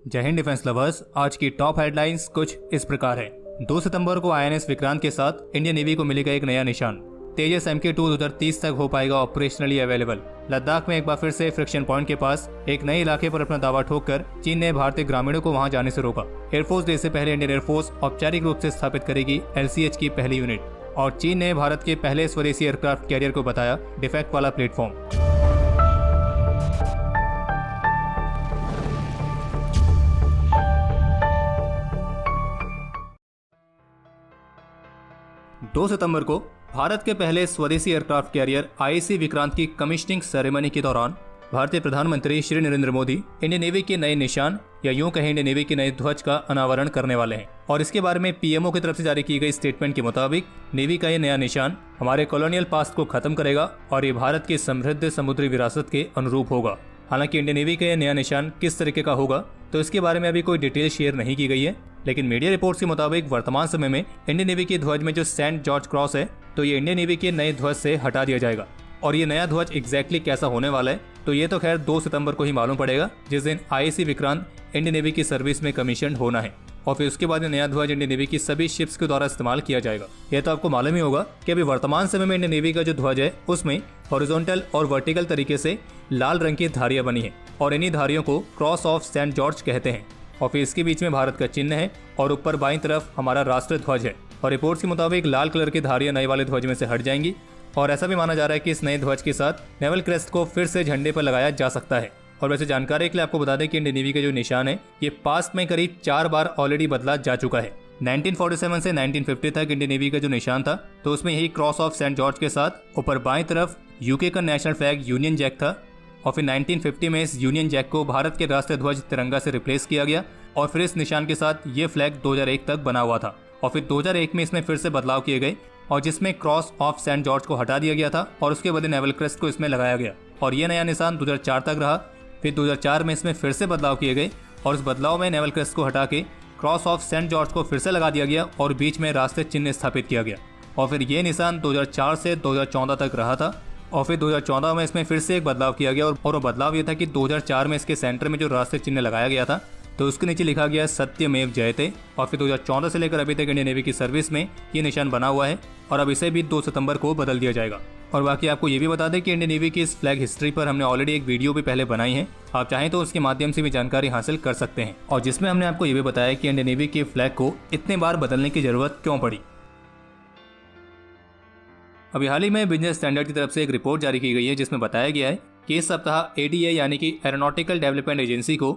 जय Hind defence lovers. आज की टॉप हेडलाइंस कुछ इस प्रकार है। 2 सितंबर को आईएनएस विक्रांत के साथ इंडियन नेवी को मिलेगा एक नया निशान। तेजस MK2 2030 तक हो पाएगा ऑपरेशनली अवेलेबल। लद्दाख में एक बार फिर से फ्रिक्शन पॉइंट के पास एक नए इलाके पर अपना दावा ठोककर चीन ने भारतीय ग्रामीणों को वहां जाने से रोका। एयरफोर्स डे से पहले इंडियन एयरफोर्स औपचारिक रूप से स्थापित करेगी LCH की पहली यूनिट। और चीन ने भारत के पहले स्वदेशी एयरक्राफ्ट कैरियर को बताया डिफेक्ट वाला प्लेटफॉर्म। 2 सितंबर को भारत के पहले स्वदेशी एयरक्राफ्ट कैरियर IAC विक्रांत की कमिश्निंग सेरेमनी के दौरान भारतीय प्रधानमंत्री श्री नरेंद्र मोदी इंडियन नेवी के नए निशान या यूं कहें इंडियन नेवी के नए ध्वज का अनावरण करने वाले हैं। और इसके बारे में PMO की तरफ से जारी की गई स्टेटमेंट के मुताबिक नेवी का ये नया निशान हमारे कॉलोनियल पास्ट को खत्म करेगा और ये भारत की समृद्ध समुद्री विरासत के अनुरूप होगा। हालांकि इंडियन नेवी का यह नया निशान किस तरीके का होगा तो इसके बारे में अभी कोई डिटेल शेयर नहीं की गई है, लेकिन मीडिया रिपोर्ट्स के मुताबिक वर्तमान समय में इंडियन नेवी के ध्वज में जो सेंट जॉर्ज क्रॉस है तो ये इंडियन नेवी के नए ध्वज से हटा दिया जाएगा। और ये नया ध्वज एग्जैक्टली कैसा होने वाला है तो ये तो खैर 2 सितंबर को ही मालूम पड़ेगा, जिस दिन IAC विक्रांत इंडियन नेवी की सर्विस में कमीशन होना है। और फिर उसके बाद नया ध्वज इंडियन नेवी की सभी शिप्स के द्वारा इस्तेमाल किया जाएगा। यह तो आपको मालूम ही होगा कि अभी वर्तमान समय में इंडियन नेवी का जो ध्वज है उसमें हॉरिजॉन्टल और वर्टिकल तरीके से लाल रंग की धारियां बनी है और इन्हीं धारियों को क्रॉस ऑफ सेंट जॉर्ज कहते हैं। और फिर इसके बीच में भारत का चिन्ह है और ऊपर बाईं तरफ हमारा राष्ट्रीय ध्वज है। और रिपोर्ट्स के मुताबिक लाल कलर की धारियां नए वाले ध्वज में से हट जाएंगी और ऐसा भी माना जा रहा है कि इस नए ध्वज के साथ नेवल क्रेस्ट को फिर से झंडे पर लगाया जा सकता है। और वैसे जानकारी के लिए आपको बता दें कि इंडियन नेवी का जो निशान है ये पास्ट में करीब 4 बार ऑलरेडी बदला जा चुका है। 1947 से 1950 तक इंडियन नेवी का जो निशान था तो उसमें यही क्रॉस ऑफ सेंट जॉर्ज के साथ ऊपर बाईं तरफ UK का नेशनल फ्लैग यूनियन जैक था। और फिर 1950 में इस यूनियन जैक को भारत के राष्ट्रीय ध्वज तिरंगा से रिप्लेस किया गया और फिर इस निशान के साथ ये फ्लैग 2001 तक बना हुआ था। और फिर 2001 में इसमें फिर से बदलाव किए गए और जिसमें क्रॉस ऑफ सेंट जॉर्ज को हटा दिया गया था और उसके बाद नेवल क्रेस्ट को इसमें लगाया गया और ये नया निशान 2004 तक रहा। फिर 2004 में इसमें फिर से बदलाव किए गए और इस बदलाव में नेवल क्रेस्ट को हटा के क्रॉस ऑफ सेंट जॉर्ज को फिर से लगा दिया गया और बीच में राष्ट्रीय चिन्ह स्थापित किया गया। और फिर ये निशान 2004 से 2014 तक रहा था। और फिर 2014 में इसमें फिर से एक बदलाव किया गया और वो बदलाव ये था कि 2004 में इसके सेंटर में जो राष्ट्रीय चिन्ह लगाया गया था तो उसके नीचे लिखा गया सत्यमेव जयते। और फिर 2014 से लेकर अभी तक इंडियन नेवी की सर्विस में ये निशान बना हुआ है और अब इसे भी 2 सितंबर को बदल दिया जाएगा। और बाकी आपको ये भी बता दें कि इंडियन नेवी की इस फ्लैग हिस्ट्री पर हमने ऑलरेडी एक वीडियो भी पहले बनाई है, आप चाहें तो उसके माध्यम से भी जानकारी हासिल कर सकते हैं। और जिसमें हमने आपको ये भी बताया कि इंडियन नेवी के फ्लैग को इतने बार बदलने की जरूरत क्यों पड़ी। अभी हाल ही में बिजनेस स्टैंडर्ड की तरफ से एक रिपोर्ट जारी की गई है जिसमें बताया गया है कि इस सप्ताह ADA यानी कि एरोनॉटिकल डेवलपमेंट एजेंसी को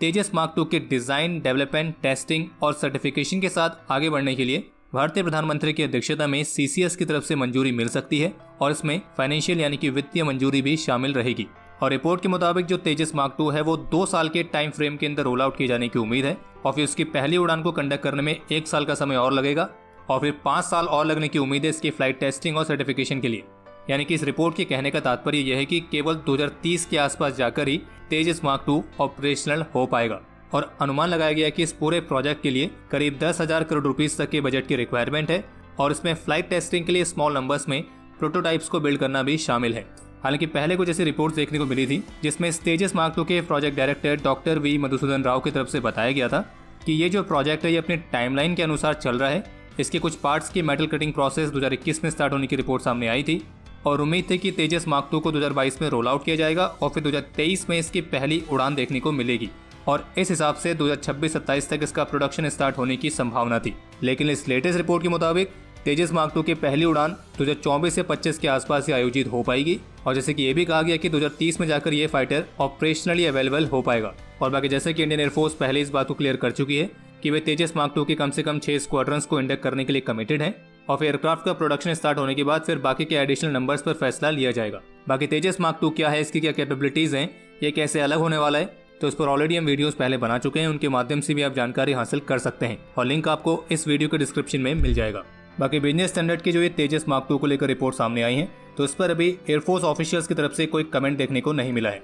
तेजस मार्क 2 के डिजाइन, डेवलपमेंट, टेस्टिंग और सर्टिफिकेशन के साथ आगे बढ़ने के लिए भारतीय प्रधानमंत्री की अध्यक्षता में CCS की तरफ से मंजूरी मिल सकती है और इसमें फाइनेंशियल यानी कि वित्तीय मंजूरी भी शामिल रहेगी। और रिपोर्ट के मुताबिक जो तेजस मार्क 2 है वो 2 साल के टाइम फ्रेम के अंदर रोल आउट किए जाने की उम्मीद है और फिर उसकी पहली उड़ान को कंडक्ट करने में 1 साल का समय और लगेगा और फिर 5 साल और लगने की उम्मीद है इसकी फ्लाइट टेस्टिंग और सर्टिफिकेशन के लिए। यानी कि इस रिपोर्ट के कहने का तात्पर्य यह है कि केवल 2030 के आसपास जाकर ही तेजस मार्क 2 ऑपरेशनल हो पाएगा। और अनुमान लगाया गया कि इस पूरे प्रोजेक्ट के लिए करीब 10,000 करोड़ रुपीस तक के बजट की रिक्वायरमेंट है और इसमें फ्लाइट टेस्टिंग के लिए स्मॉल नंबर्स में प्रोटोटाइप्स को बिल्ड करना भी शामिल है। हालांकि पहले कुछ ऐसी रिपोर्ट्स देखने को मिली थी जिसमें तेजस मार्क 2 के project director doctor V Madhusudan Rao की तरफ से बताया गया था कि ये जो प्रोजेक्ट है ये अपने टाइमलाइन के अनुसार चल रहा है। इसके कुछ पार्ट्स की मेटल कटिंग प्रोसेस 2021 में स्टार्ट होने की रिपोर्ट सामने आई थी और उम्मीद थी कि तेजस मार्क 2 को 2022 में रोल आउट किया जाएगा और फिर 2023 में इसकी पहली उड़ान देखने को मिलेगी और इस हिसाब से 2026-27 तक इसका प्रोडक्शन स्टार्ट होने की संभावना थी। लेकिन इस लेटेस्ट रिपोर्ट के मुताबिक तेजस मार्क 2 की पहली उड़ान 2024 से 25 के आसपास ही आयोजित हो पाएगी और जैसे कि ये भी कहा गया कि 2030 में जाकर ये फाइटर ऑपरेशनली अवेलेबल हो पाएगा। और बाकी जैसे कि इंडियन एयरफोर्स पहले इस बात को क्लियर कर चुकी है कि वे तेजस मार्क 2 के कम से कम 6 स्क्वाड्रंस को इंडक्ट करने के लिए कमिटेड हैं और फिर एयरक्राफ्ट का प्रोडक्शन स्टार्ट होने के बाद फिर बाकी के एडिशनल नंबर्स पर फैसला लिया जाएगा। बाकी तेजस मार्क 2 क्या है, इसकी क्या कैपेबिलिटीज हैं, ये कैसे अलग होने वाला है तो इस पर ऑलरेडी हम वीडियोस पहले बना चुके हैं, उनके माध्यम से भी आप जानकारी हासिल कर सकते हैं और लिंक आपको इस वीडियो के डिस्क्रिप्शन में मिल जाएगा। बाकी बिजनेस स्टैंडर्ड की जो ये तेजस मार्क 2 को लेकर रिपोर्ट सामने आई है तो इस पर अभी एयरफोर्स ऑफिशियल्स की तरफ से कोई कमेंट देखने को नहीं मिला है।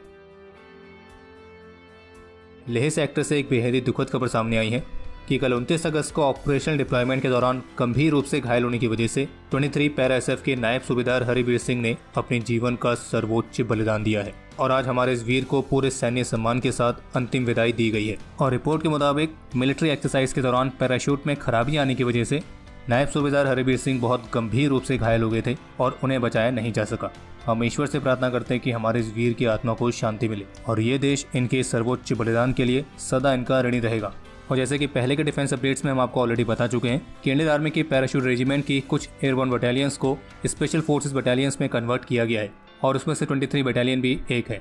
लेह सेक्टर से एक बेहद ही दुखद खबर सामने आई है कि कल 29 अगस्त को ऑपरेशनल डिप्लॉयमेंट के दौरान गंभीर रूप से घायल होने की वजह से 23 पैरा एसएफ के नायब सूबेदार हरिवीर सिंह ने अपने जीवन का सर्वोच्च बलिदान दिया है और आज हमारे इस वीर को पूरे सैन्य सम्मान के साथ अंतिम विदाई दी गई है। और रिपोर्ट के मुताबिक मिलिट्री एक्सरसाइज के दौरान पैराशूट में खराबी आने की वजह से नायब सूबेदार हरिवीर सिंह बहुत गंभीर रूप से घायल हो गए थे और उन्हें बचाया नहीं जा सका। हम ईश्वर से प्रार्थना करते हैं कि हमारे इस वीर की आत्मा को शांति मिले और ये देश इनके सर्वोच्च बलिदान के लिए सदा इनका ऋणी रहेगा। और जैसे कि पहले के डिफेंस अपडेट्स में हम आपको ऑलरेडी बता चुके हैं कि इंडियन आर्मी की पैराशूट रेजिमेंट की कुछ एयरबोर्न बटालियंस को स्पेशल फोर्सेस बटालियंस में कन्वर्ट किया गया है और उसमें से 23 बटालियन भी एक है।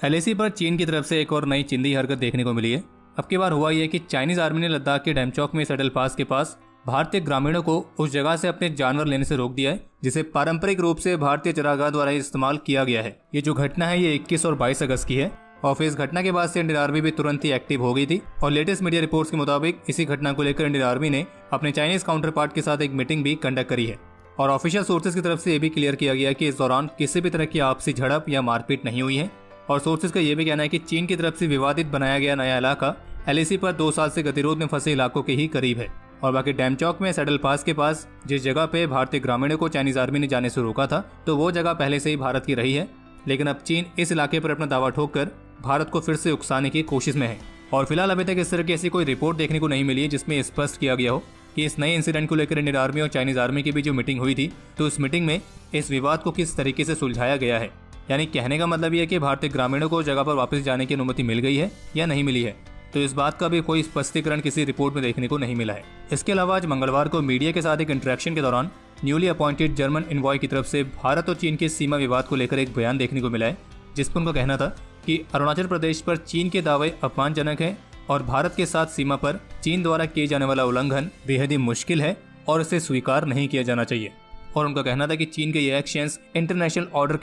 एलएसी पर चीन की तरफ से एक और नई चिंदी हरकत देखने को मिली है। अब की बार हुआ यह कि चाइनीज आर्मी ने लद्दाख के डैमचौक में सडल पास के पास भारतीय ग्रामीणों को उस जगह से अपने जानवर लेने से रोक दिया है जिसे पारंपरिक रूप से भारतीय चरागाह द्वारा इस्तेमाल किया गया है। ये जो घटना है ये 21 और 22 अगस्त की है और फिर इस घटना के बाद से इंडियन आर्मी भी तुरंत ही एक्टिव हो गई थी और लेटेस्ट मीडिया रिपोर्ट्स के मुताबिक इसी घटना को लेकर इंडियन आर्मी ने अपने चाइनीज काउंटर पार्ट के साथ एक मीटिंग भी कंडक्ट करी है और ऑफिशियल सोर्सेज की तरफ से ये भी क्लियर किया गया कि इस दौरान किसी भी तरह की आपसी झड़प या मारपीट नहीं हुई है। और सोर्सेज का यह भी कहना है कि चीन की तरफ से विवादित बनाया गया नया इलाका एलएसी पर 2 साल से गतिरोध में फंसे इलाकों के ही करीब है। और बाकी डैमचौक में सडल पास के पास जिस जगह पे भारतीय ग्रामीणों को चाइनीज आर्मी ने जाने से रोका था तो वो जगह पहले से ही भारत की रही है, लेकिन अब चीन इस इलाके पर अपना दावा ठोककर भारत को फिर से उकसाने की कोशिश में है। और फिलहाल अभी तक इस तरह की ऐसी कोई रिपोर्ट देखने को नहीं मिली है जिसमें स्पष्ट किया गया हो कि इस नए इंसिडेंट को लेकर इंडियन आर्मी और चाइनीज आर्मी की भी जो मीटिंग हुई थी तो इस मीटिंग में इस विवाद को किस तरीके से सुलझाया गया है। यानी कहने का मतलब यह है कि भारतीय ग्रामीणों को जगह पर वापस जाने की अनुमति मिल गई है या नहीं मिली है, तो इस बात का भी कोई स्पष्टीकरण किसी रिपोर्ट में देखने को नहीं मिला है। इसके अलावा आज मंगलवार को मीडिया के साथ एक इंटरेक्शन के दौरान न्यूली अपॉइंटेड जर्मन इनवॉय की तरफ से भारत और चीन के सीमा विवाद को लेकर एक बयान देखने को मिला है जिसपर उनका कहना था कि अरुणाचल प्रदेश पर चीन के दावे अपमानजनक है और भारत के साथ सीमा पर चीन द्वारा किए जाने वाला उल्लंघन बेहद ही मुश्किल है और इसे स्वीकार नहीं किया जाना चाहिए। और उनका कहना था कि चीन के ये एक्शंस इंटरनेशनल ऑर्डर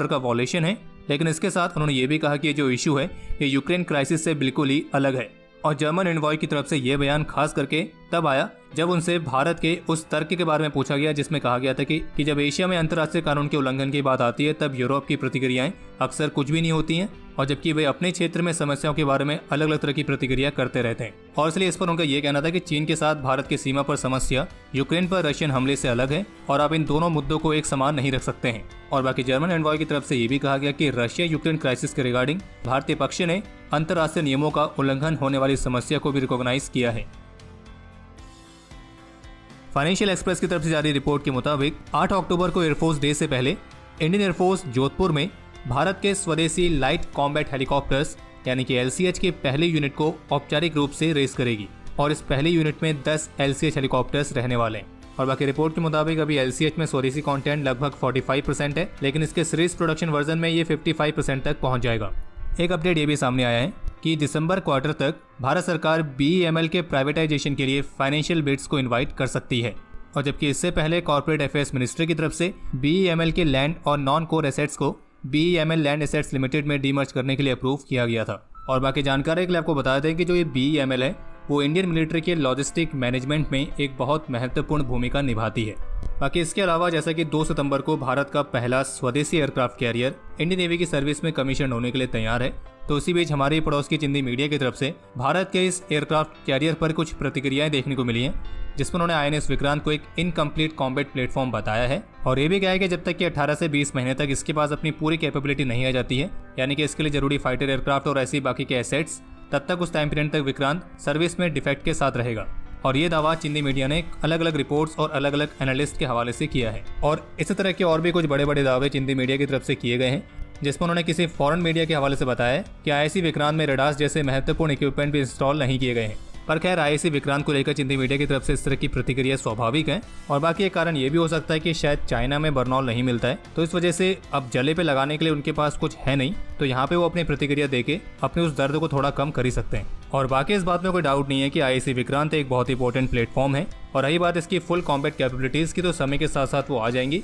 का वॉलेशन है, लेकिन इसके साथ उन्होंने ये भी कहा कि जो इशू है ये यूक्रेन क्राइसिस से बिल्कुल ही अलग है। और जर्मन एनवॉय की तरफ से ये बयान खास करके तब आया जब उनसे भारत के उस तर्क के बारे में पूछा गया जिसमें कहा गया था कि जब एशिया में अंतर्राष्ट्रीय कानून के उल्लंघन की बात आती है तब यूरोप की प्रतिक्रियाएं अक्सर कुछ भी नहीं होती हैं और जबकि वे अपने क्षेत्र में समस्याओं के बारे में अलग अलग तरह की प्रतिक्रिया करते रहते हैं। और इसलिए इस पर उनका ये कहना था कि चीन के साथ भारत की सीमा पर समस्या यूक्रेन पर रशियन हमले से अलग है और आप इन दोनों मुद्दों को एक समान नहीं रख सकते हैं। और बाकी जर्मन एनवॉय की तरफ से ये भी कहा गया कि रशिया यूक्रेन क्राइसिस के रिगार्डिंग भारतीय पक्ष ने अंतर्राष्ट्रीय नियमों का उल्लंघन होने वाली समस्या को भी रिकॉग्नाइज किया है। फाइनेंशियल एक्सप्रेस की तरफ से जारी रिपोर्ट के मुताबिक 8 अक्टूबर को एयरफोर्स डे से पहले इंडियन एयरफोर्स जोधपुर में भारत के स्वदेशी लाइट कॉम्बैट हेलीकॉप्टर्स यानी कि LCH के पहले यूनिट को औपचारिक रूप से रेस करेगी और इस पहले यूनिट में 10 LCH हेलीकॉप्टर्स रहने वाले हैं। और बाकी रिपोर्ट के मुताबिक अभी LCH में स्वदेशी कंटेंट लगभग 45% है, लेकिन इसके सीरीज प्रोडक्शन वर्जन में ये 55% तक पहुंच जाएगा। एक अपडेट ये भी सामने आया है कि दिसंबर क्वार्टर तक भारत सरकार BEML के प्राइवेटाइजेशन के लिए फाइनेंशियल बिड्स को इनवाइट कर सकती है और जबकि इससे पहले कॉर्पोरेट अफेयर्स मिनिस्ट्री की तरफ से BEML के लैंड और नॉन कोर एसेट्स को BEML लैंड एसेट्स लिमिटेड में डीमर्ज करने के लिए अप्रूव किया गया था। और बाकी जानकारी के लिए आपको बता दें कि जो ये BEML है वो इंडियन मिलिट्री के लॉजिस्टिक मैनेजमेंट में एक बहुत महत्वपूर्ण भूमिका निभाती है। बाकी इसके अलावा जैसा कि 2 सितंबर को भारत का पहला स्वदेशी एयरक्राफ्ट कैरियर इंडियन नेवी की सर्विस में कमीशन होने के लिए तैयार है, तो इसी बीच हमारे पड़ोस की चिंदी मीडिया की तरफ से भारत के इस एयरक्राफ्ट कैरियर पर कुछ प्रतिक्रियाएं देखने को मिली हैं जिसमें उन्होंने INS विक्रांत को एक इनकम्प्लीट कॉम्बैट प्लेटफॉर्म बताया है और ये भी कहा है कि जब तक कि 18 से 20 महीने तक इसके पास अपनी पूरी कैपेबिलिटी नहीं आ जाती है, यानी कि इसके लिए जरूरी फाइटर एयरक्राफ्ट और ऐसी बाकी के एसेट्स, तब तक उस टाइम पीरियड तक विक्रांत सर्विस में डिफेक्ट के साथ रहेगा। और ये दावा चिंदी मीडिया ने अलग अलग रिपोर्ट्स और अलग अलग एनालिस्ट के हवाले से किया है। और इसी तरह के और भी कुछ बड़े बड़े दावे चिंदी मीडिया की तरफ से किए गए हैं जिसमें उन्होंने किसी फॉरेन मीडिया के हवाले से बताया है कि IIC विक्रांत में रडार्स जैसे महत्वपूर्ण इक्विपमेंट भी इंस्टॉल नहीं किए गए हैं। पर खैर IIC विक्रांत को लेकर चिंदी मीडिया की तरफ से इस तरह की प्रतिक्रिया स्वाभाविक है और बाकी एक कारण ये भी हो सकता है कि शायद चाइना में बर्नॉल नहीं मिलता है, तो इस वजह से अब जले पे लगाने के लिए उनके पास कुछ है नहीं, तो यहाँ पे वो अपनी प्रतिक्रिया देके अपने उस दर्द को थोड़ा कम कर ही सकते हैं। और बाकी इस बात में कोई डाउट नहीं है कि IIC विक्रांत एक बहुत इंपॉर्टेंट प्लेटफॉर्म है और रही बात इसकी फुल कॉम्बैट कैपेबिलिटीज की, तो समय के साथ साथ वो आ जाएंगी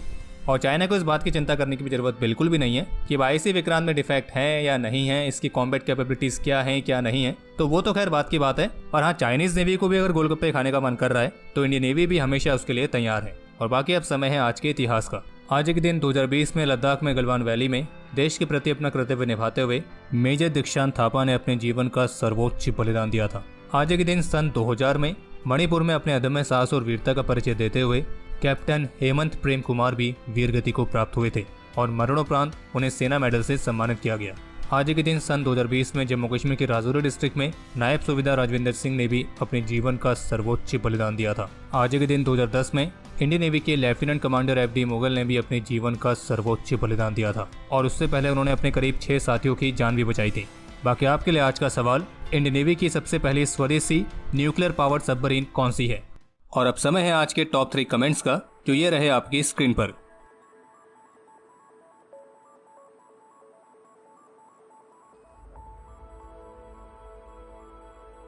और चाइना को इस बात की चिंता करने की भी जरूरत बिल्कुल भी नहीं है कि IIC विक्रांत में डिफेक्ट है या नहीं है, इसकी कॉम्बैट कैपेबिलिटीज क्या है क्या नहीं है, तो वो तो खैर बात की बात है। और हाँ, चाइनीज नेवी को भी अगर गोलगप्पे खाने का मन कर रहा है तो इंडियन नेवी भी हमेशा उसके लिए तैयार है। और बाकी अब समय है आज के इतिहास का। आज के दिन 2020 में लद्दाख में गलवान वैली में देश के प्रति अपना कर्तव्य निभाते हुए मेजर दीक्षांत थापा ने अपने जीवन का सर्वोच्च बलिदान दिया था। आज के दिन सन 2000 में मणिपुर में अपने अदम्य साहस और वीरता का परिचय देते हुए कैप्टन हेमंत प्रेम कुमार भी वीरगति को प्राप्त हुए थे और मरणोपरांत उन्हें सेना मेडल से सम्मानित किया गया। आज के दिन सन 2020 में जम्मू कश्मीर के राजौरी डिस्ट्रिक्ट में नायब सूबेदार राजविंदर सिंह ने भी अपने जीवन का सर्वोच्च बलिदान दिया था। आज के दिन 2010 में इंडियन नेवी के लेफ्टिनेंट कमांडर FD मुगल ने भी अपने जीवन का सर्वोच्च बलिदान दिया था और उससे पहले उन्होंने अपने करीब 6 साथियों की जान भी बचाई थी। बाकी आपके लिए आज का सवाल, इंडियन नेवी की सबसे पहली स्वदेशी न्यूक्लियर पावर्ड सबमरीन कौन सी है? और अब समय है आज के टॉप 3 कमेंट्स का, जो ये रहे आपकी स्क्रीन पर।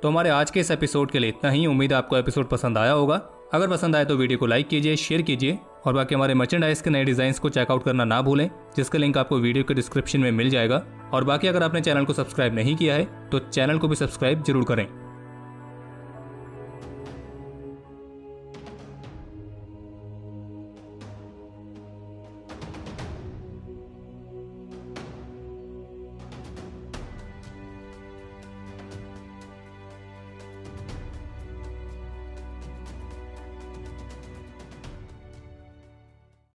तो हमारे आज के इस एपिसोड के लिए इतना ही। उम्मीद है आपको एपिसोड पसंद आया होगा। अगर पसंद आए तो वीडियो को लाइक कीजिए, शेयर कीजिए और बाकी हमारे मर्चेंडाइज के नए डिजाइन्स को चेकआउट करना ना भूलें, जिसका लिंक आपको वीडियो के डिस्क्रिप्शन में मिल जाएगा। और बाकी अगर आपने चैनल को सब्सक्राइब नहीं किया है तो चैनल को भी सब्सक्राइब जरूर करें।